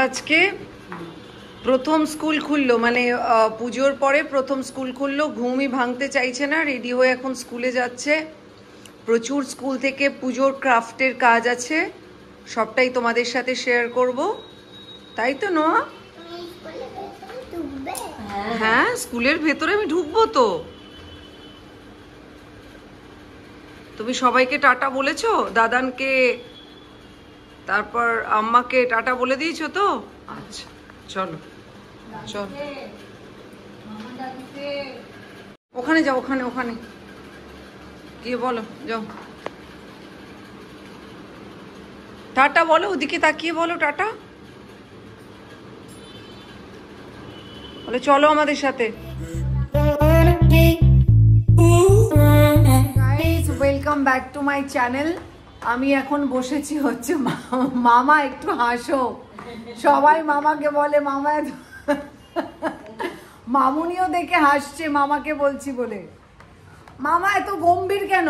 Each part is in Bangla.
আজকে প্রথম স্কুল খুললো, মানে পুজোর পরে প্রথম স্কুল খুললো। ঘুমই ভাঙতে চাইছে না, রেডি হয়ে এখন স্কুলে যাচ্ছে। প্রচুর স্কুল থেকে পুজোর ক্রাফটের কাজ আছে, সবটাই তোমাদের সাথে শেয়ার করব। তাই তো নোয়া? হ্যাঁ, স্কুলের ভেতরে আমি ঢুকবো তো। তুমি সবাইকে টাটা বলেছো? দাদানকে, তারপর আম্মাকে টাটা বলে দিয়েছো তো? আচ্ছা চলো চলো, ওখানে যাও, ওখানে ওখানে গিয়ে বলো, যাও টাটা বলো, ওদিকে তাকিয়ে বলো টাটা, বলে চলো আমাদের সাথে। Guys, welcome back to my channel. আমি এখন বসেছি হচ্ছে মামা একটু হাসো, সবাই মামাকে বলে মামা, মামুনিও দেখে হাসছে মামাকে বলছি বলে। মামা এত গম্ভীর কেন?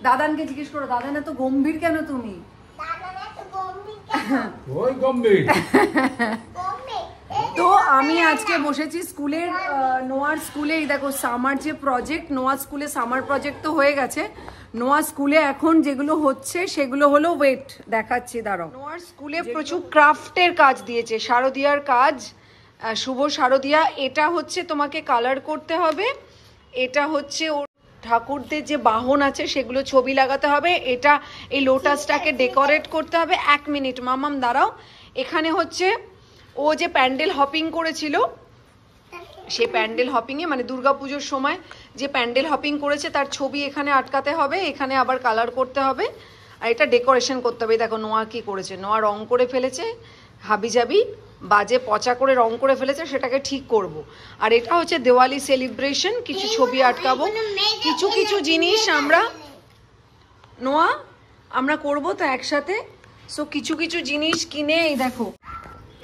দাদানকে জিজ্ঞেস করো, দাদান এত গম্ভীর কেন তুমি? তো আমি আজকে বসেছি স্কুলের, নোয়ার স্কুলে। এই দেখো সামার যে প্রজেক্ট, নোয়া স্কুলে সামার প্রজেক্ট তো হয়ে গেছে। নোয়া স্কুলে এখন যেগুলো হচ্ছে সেগুলো হলো, ওয়েট দেখাচ্ছি দাঁড়াও। নোয়ার স্কুলে প্রচুর ক্রাফটের কাজ দিয়েছে, শারদিয়ার কাজ, শুভ শারদিয়া। এটা হচ্ছে তোমাকে কালার করতে হবে, এটা হচ্ছে ওর ঠাকুরদের যে বাহন আছে সেগুলো ছবি লাগাতে হবে, এটা এই লোটাসটাকে ডেকোরেট করতে হবে। 1 মিনিট মামাম দাঁড়াও। এখানে হচ্ছে ও যে প্যান্ডেল হপিং করেছিল, সেই প্যান্ডেল হপিংয়ে মানে দুর্গাপুজোর সময় যে প্যান্ডেল হপিং করেছে তার ছবি এখানে আটকাতে হবে, এখানে আবার কালার করতে হবে, আর এটা ডেকোরেশন করতে হবে। দেখো নোয়া কি করেছে, নোয়া রং করে ফেলেছে, হাবিজাবি বাজে পচা করে রং করে ফেলেছে, সেটাকে ঠিক করব। আর এটা হচ্ছে দিওয়ালি সেলিব্রেশন, কিছু ছবি আটকাবো, কিছু কিছু জিনিস আমরা নোয়া আমরা করবো তো একসাথে। সো কিছু কিছু জিনিস কিনে, এই দেখো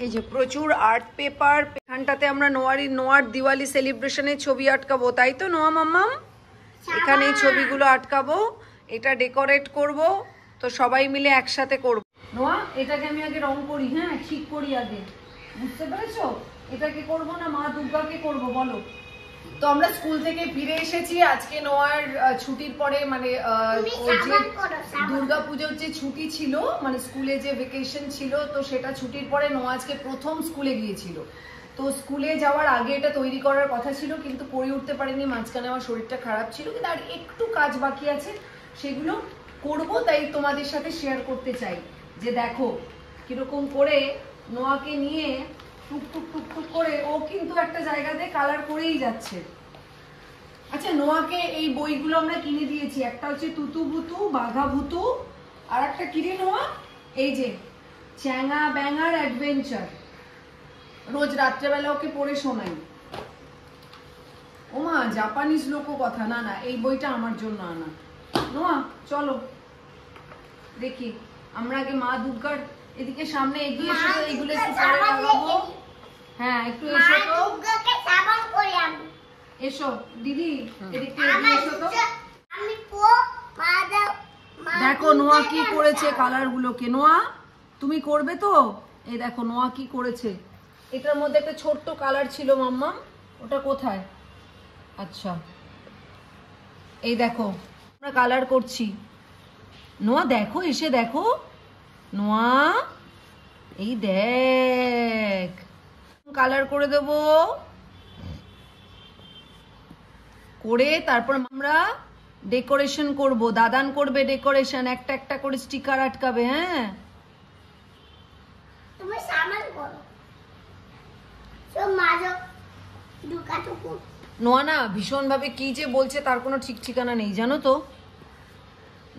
এই যে প্রচুর আর্ট পেপার, এখানটাতে আমরা নোয়ার দিওয়ালি সেলিব্রেশনের ছবি আটকাবো, তাই তো নোয়া মাম্মাম? এখানে এই ছবিগুলো আটকাবো, এটা ডেকোরেট করব, তো সবাই মিলে একসাথে করব। নোয়া এটাকে আমি আগে রং করি, হ্যাঁ ঠিক করি আগে, বুঝতে পেরেছো? এটাকে করব না মা দুর্গাকে করব, বলো। তো আমরা স্কুল থেকে ফিরে এসেছি আজকে। নোয়ার ছুটির পরে, মানে দুর্গাপুজোর যে ছুটি ছিল, মানে স্কুলে যে ভেকেশন ছিল, তো সেটা ছুটির পরে নোয়া আজকে প্রথম স্কুলে গিয়েছিল। তো স্কুলে যাওয়ার আগে এটা তৈরি করার কথা ছিল, কিন্তু করে উঠতে পারিনি, মাঝখানে আমার শরীরটা খারাপ ছিল। কিন্তু আর একটু কাজ বাকি আছে, সেগুলো করব, তাই তোমাদের সাথে শেয়ার করতে চাই যে দেখো কিরকম করে নোয়াকে নিয়ে টুকটুক টুকটুক করে ও কিন্তু একটা জায়গাতে কালার করেই যাচ্ছে। আচ্ছা, নোয়াকে এই বইগুলো আমরা কিনে দিয়েছি, একটা হচ্ছে তুতু ভুতু বাঘা ভুতু, আর একটা কিনে নোয়া এই যে চ্যাঙা ব্যাঙার অ্যাডভেঞ্চার, রোজ রাত্রেবেলা ওকে পড়ে শোনাই। ওমা জাপানিজ লোক কথা, না না এই বইটা আমার জন্য আনা। নোয়া চলো দেখি, আমরা আগে মা দুর্গার এদিকে সামনে এগিয়ে এসো, এইগুলো একটু পরে লাগাবো। হ্যাঁ একটু এসো তো, এসো দিদি এদিকে এসো তো। দেখো নোয়া কি করেছে কালার গুলোকে। নোয়া তুমি করবে তো? এই দেখো নোয়া কি করেছে। এটার মধ্যে একটা ছোট্ট কালার ছিল মাম্মা, ওটা কোথায়? আচ্ছা এই দেখো আমরা কালার করছি। নোয়া দেখো, এসে দেখো নোয়া, এই দেখ কালার করে দেব, করে তারপর আমরা ডেকোরেশন করব। দাদান করবে ডেকোরেশন, একটা একটা করে স্টিকার আটকাবে। হ্যাঁ তুমি সামান করো, সব মাজো দুকাটুকু। নোয়া না ভীষণ ভাবে কি যে বলছে তার কোনো ঠিক ঠিকানা নেই, জানো তো।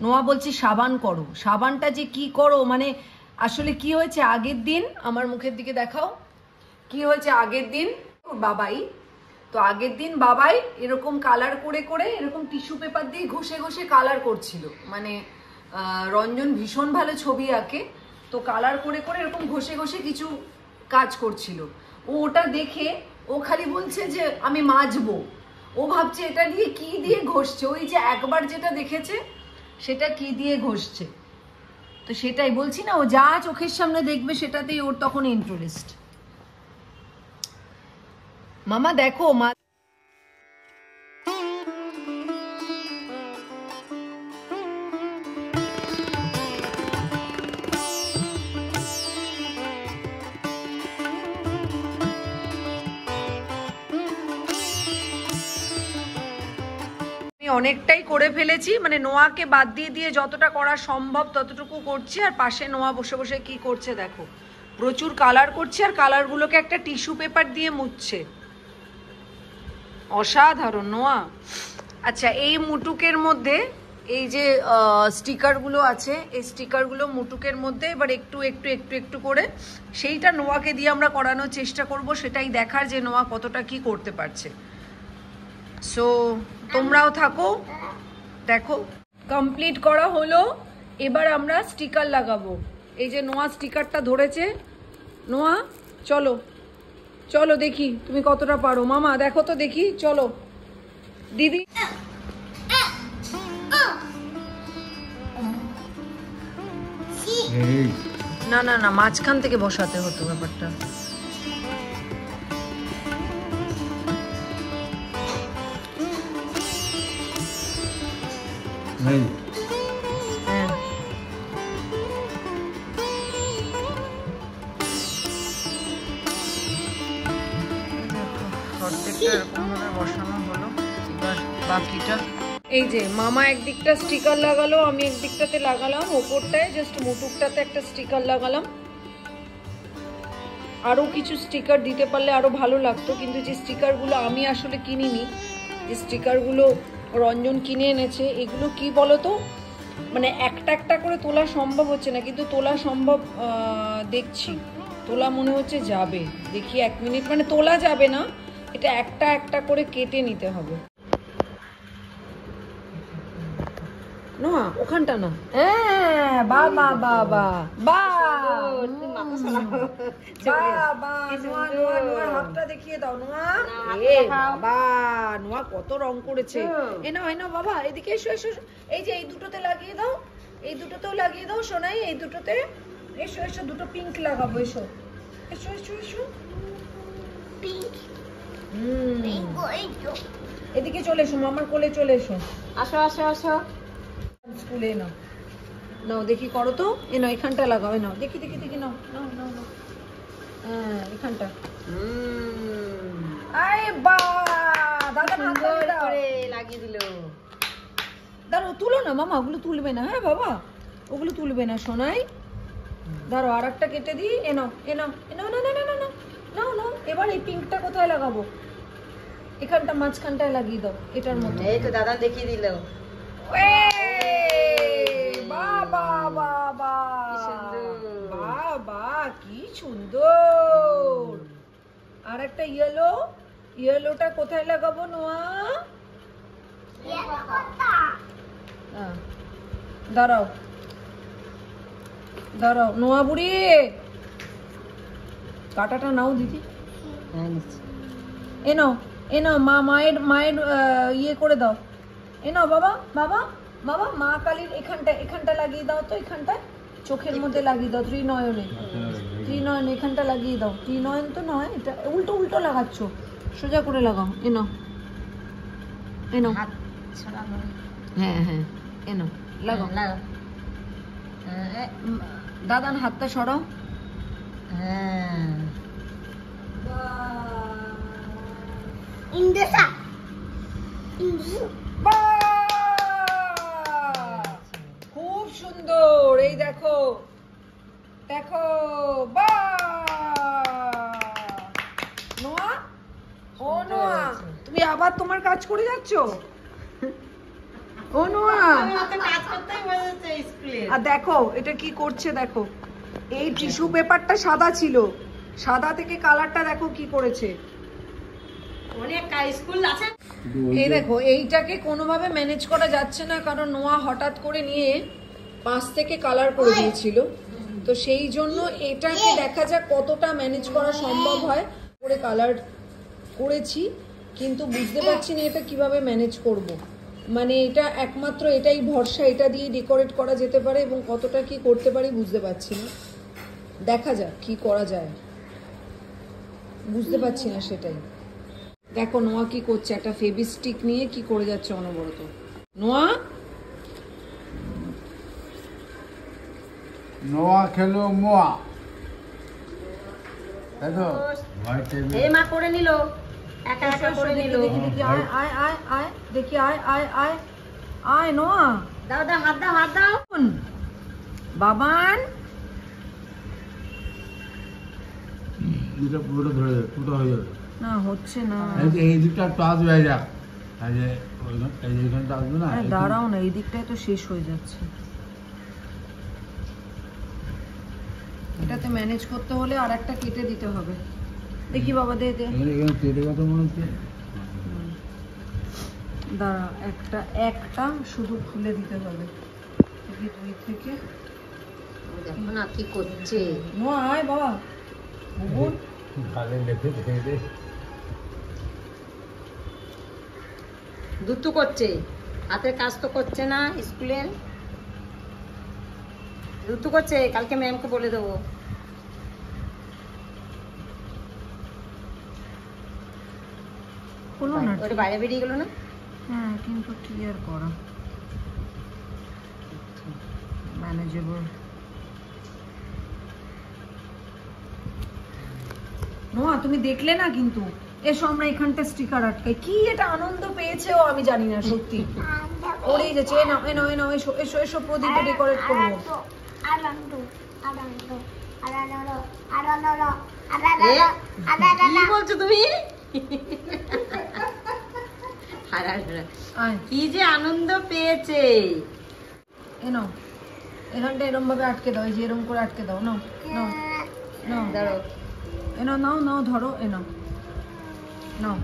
নোয়া বলছে সাবান করো, সাবানটা যে কি করো, মানে আসলে কি হয়েছে আগের দিন, আমার মুখের দিকে দেখাও, কি হয়েছে আগের দিন বাবাই, তো আগের দিন বাবাই এরকম কালার করে করে এরকম টিস্যু পেপার দিয়ে ঘষে ঘষে কালার করছিল। মানে রঞ্জন ভীষণ ভালো ছবি আঁকে, তো কালার করে করে এরকম ঘষে ঘষে কিছু কাজ করছিল। ও ওটা দেখে ও খালি বলছে যে আমি মাজবো, ও ভাবছে এটা দিয়ে কি দিয়ে ঘষছে, ওই যে একবার যেটা দেখেছে সেটা কি দিয়ে ঘষছে। তো তো সেটাই বলছি না, ও যা চোখের সামনে দেখবে সেটাতেই ওর তখন ইন্টারেস্ট। মামা দেখো মা অনেকটাই করে ফেলেছি, মানে নোয়াকে বাদ দিয়ে দিয়ে যতটা করা সম্ভব ততটুকু করছি। আর পাশে নোয়া বসে বসে কি করছে দেখো, প্রচুর কালার করছে আর কালারগুলোকে একটা টিস্যু পেপার দিয়ে মুছছে, অসাধারণ নোয়া। আচ্ছা এই মুটুকের মধ্যে এই যে স্টিকারগুলো আছে, এই স্টিকারগুলো মুটুকের মধ্যে এবার একটু একটু একটু একটু করে সেইটা নোয়াকে দিয়ে আমরা করানোর চেষ্টা করব, সেটাই দেখার যে নোয়া কতটা কি করতে পারছে। সো তোমরাও থাকো, দেখো কমপ্লিট করা হলো। এবার আমরা স্টিকার লাগাবো। এই যে নোয়া স্টিকারটা ধরেছে, নোয়া চলো চলো দেখি তুমি কতটা পারো। মামা দেখো তো দেখি, চলো দিদি। না না না, মাঝখান থেকে বসাতে হতো ব্যাপারটা। বসানো হলো, এবার বাকিটা এই যে মামা একদিকটা স্টিকার লাগালো, আমি একদিকটাতে লাগালাম, ওপরটায় জাস্ট মুটুকটাতে একটা স্টিকার লাগালাম। আরো কিছু স্টিকার দিতে পারলে আরো ভালো লাগতো, কিন্তু যে স্টিকারগুলো আমি আসলে কিনিনি, যে স্টিকারগুলো রঞ্জন কিনে এনেছে, এগুলো কি বলতো, মানে একটা একটা করে তোলা সম্ভব হচ্ছে না, কিন্তু তোলা সম্ভব দেখছি, তোলা মনে হচ্ছে যাবে। দেখি 1 মিনিট, মানে তোলা যাবে না, এটা একটা একটা করে কেটে নিতে হবে। না ওখানটা না, হ্যাঁ বাবা বাবা হাতটা দেখিয়ে দাও নোয়া। বাবা নোয়া কত রং করেছে। এনাও এনাও বাবা, এদিকে এসো এসো, এই যে এই দুটোতে লাগিয়ে দাও, এই দুটোতেও লাগিয়ে দাও সোনাই, এই দুটোতে এসো এসো, দুটো পিঙ্ক লাগাবো, এসো এসো এসো এসো পিঙ্ক। এদিকে চলে এসো, মামার কোলে চলে এসো, আসো আসো আসো স্কুলে। নাও নাও দেখি করো তো, এ নাও এখানটা লাগাও, নাও দেখি দেখি দেখি, নাও নাও নাও নাও, হ্যাঁ এখানটা। আরে বাহ, দাদা সুন্দর করে লাগিয়ে দিল। দাঁড়াও তুলো না মামা, ওগুলো তুলবে না, হ্যাঁ বাবা ওগুলো তুলবে না সোনাই। দাঁড়াও আর একটা কেটে দিই, এ নাও এ নাও এ নাও, না না না না না নাও নাও। এবার এই পিঙ্কটা কোথায় লাগাবো, এখানটা মাঝখানটায় লাগিয়ে দাও, এটার মধ্যে। এই তো দাদা দেখিয়ে দিল। বাবা বাবা বাবা কি সুন্দর। আর একটা ইয়েলো, ইয়েলোটা কোথায় লাগাবো নোয়া? দাঁড়াও দাঁড়াও নোয়া বুড়ি, কাটাটা নাও দিদি, এ নাও এ নাও, মায়ের মায়ের ইয়ে করে দাও, এ নাও বাবা বাবা বাবা, মা কালীর এখানটা এখানটা লাগিয়ে দাও তো, এখানটায় চোখের মধ্যে লাগিয়ে দাও, ত্রিনয়নে ত্রিনয়ন এখানটা লাগিয়ে দাও। ত্রিনয়ন তো নয়, এটা উল্টো উল্টো লাগাচ্ছ, সোজা করে লাগাও। এ নাও এ নাও, হ্যাঁ হ্যাঁ এ নাও লাগাও, দাদার হাতটা সরাও। হ্যাঁ খুব সুন্দর। এই দেখো দেখো, নোয়া ও নোয়া তুমি আবার তোমার কাজ করে যাচ্ছ, ও নোয়া আর দেখো এটা কি করছে, দেখো এই টিস্যু পেপারটা সাদা ছিল, সাদা থেকে কালারটা দেখো কি করেছে। এই দেখো এইটাকে কোনোভাবে ম্যানেজ করা যাচ্ছে না, কারণ নোয়া হঠাৎ করে নিয়ে পাশ থেকে কালার করে দিয়েছিল, তো সেই জন্য এটাকে দেখা যাক কতটা ম্যানেজ করা সম্ভব হয়। করে কালার করেছি, কিন্তু বুঝতে পারছি না এটা কিভাবে ম্যানেজ করব। মানে এটা একমাত্র এটাই ভরসা, এটা দিয়ে ডেকোরেট করা যেতে পারে এবং কতটা কি করতে পারি বুঝতে পারছি না, দেখা যাক কি করা যায়, বুঝতে পারছি না সেটাই। দেখো নোয়া কি করছে, একটা ফেভিস্টিক নিয়ে কি করে যাচ্ছে অনবরত। নোয়া নোয়া খেলো মোয়া, তাই তো? এই মা করে নিল, একা একা করে নিল। দেখি আয় আয় আয় আয়, দেখি আয় আয় আয় আয় নোয়া, দাও দাও, হাত দাও, হাত দাও। বাবান এটা পুরোটা ধরে যাবে, পুরোটা হয়ে যাবে না, হচ্ছে না। এই দিকটা একটু আসবে, এই যাক, এই যে এইখানটা আসবে না। দাঁড়াও না, এই দিকটাই তো শেষ হয়ে যাচ্ছে। এটাতে ম্যানেজ করতে হলে আর একটা কেটে দিতে হবে। দেখি বাবা, দে দে, এখানে কেটে কথা মনে হচ্ছে। দাঁড়া, একটা শুধু খুলে দিতে হবে। দুই থেকে দেখো না কি করছে। নোয়া আয় বাবা, বুবুন ভালো লেখে দেখে দে। দুতু করছে, হাতের কাজ তো করছে না স্কুলের। দুতু করছে, কালকে ম্যামকে বলে দেবো। হলো না, ওর বাইরে বেরিয়ে গেল না। হ্যাঁ কিন্তু ক্লিয়ার করা ম্যানেজেবল। নোয়া তুমি দেখলে না কিন্তু, এসো আমরা এখানটা স্টিকার আটকাই। কি এটা আনন্দ পেয়েছে ও, আমি জানি না সত্যি। ওরেই যাচ্ছে, এ নাও এ নাও এ নাও, এসো এসো এসো, প্রদীপে ডেকোরেট করবো। কি বলছো তুমি? কি যে আনন্দ পেয়েছে। এ নাও, এখানটা এরম ভাবে আটকে দাও, এই যে এরম করে আটকে দাও। নাও নাও নাও, ধরো, এ নাও নাও নাও, ধরো, এ নাও নাও,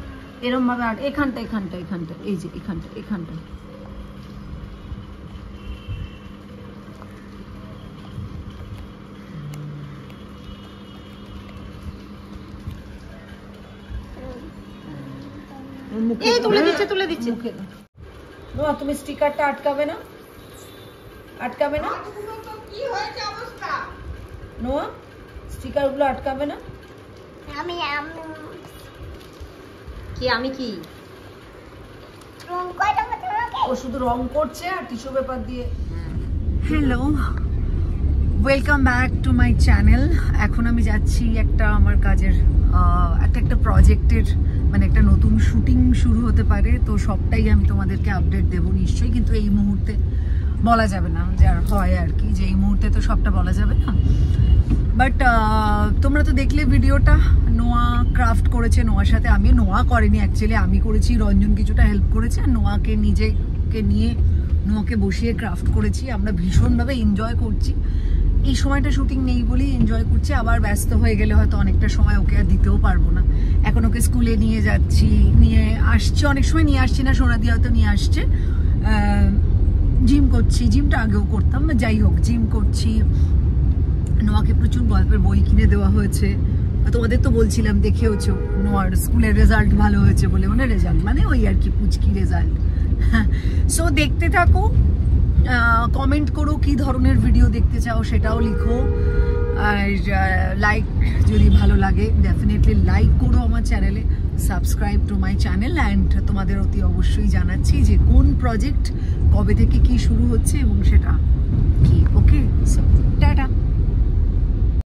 এরম ভাবে এখানটা এখানটা এখানটা, এই যে এখানটা এখানটা। এই তুলে দিচ্ছে, তুলে দিচ্ছে। মুখে দাও। নোয়া তুমি স্টিকারটা আটকাবে না, আটকাবে না? নোয়া স্টিকার গুলো আটকাবে না? আমি কি ও শুধু রং করছে আর টিস্যু পেপার দিয়ে। Hello, welcome back to my channel. এখন আমি যাচ্ছি একটা আমার কাজের একটা প্রজেক্টের, মানে একটা নতুন শুটিং শুরু হতে পারে, তো সবটাই আমি তোমাদেরকে আপডেট দেবো নিশ্চয়ই, কিন্তু এই মুহূর্তে বলা যাবে না, যার হয় আর কি, যে এই মুহূর্তে তো সবটা বলা যাবে না। বাট তোমরা তো দেখলে ভিডিওটা, নোয়া ক্রাফট করেছে নোয়ার সাথে। আমি, নোয়া করেনি অ্যাকচুয়ালি, আমি করেছি, রঞ্জন কিছুটা হেল্প করেছে, আর নোয়াকে নিজেকে নিয়ে নোয়াকে বসিয়ে ক্রাফট করেছি। আমরা ভীষণভাবে এনজয় করছি। এই সময়টা শুটিং নেই বলেই এনজয় করছি, আবার ব্যস্ত হয়ে গেলে হয়তো অনেকটা সময় ওকে আর দিতেও পারবো না। এখন ওকে স্কুলে নিয়ে যাচ্ছি, নিয়ে আসছি, অনেক সময় নিয়ে আসছি না, সোনাদি হয়তো নিয়ে আসছে। জিম করছি, জিমটা আগেও করতাম, যাই হোক জিম করছি। নোয়াকে প্রচুর গল্পের বই কিনে দেওয়া হয়েছে, তোমাদের তো বলছিলাম দেখেওছো, নোয়ার স্কুলের রেজাল্ট ভালো হয়েছে বলে, মানে রেজাল্ট মানে ওই আর কি পুচকি রেজাল্ট। সো দেখতে থাকো, কমেন্ট করো কি ধরনের ভিডিও দেখতে চাও সেটাও লিখো, আর লাইক যদি ভালো লাগে ডেফিনেটলি লাইক করো আমার চ্যানেলে, subscribe to my channel. And তোমাদের অতি অবশ্যই জানাচ্ছি যে কোন প্রজেক্ট কবে থেকে কি শুরু হচ্ছে এবং সেটা কি। ওকে, সো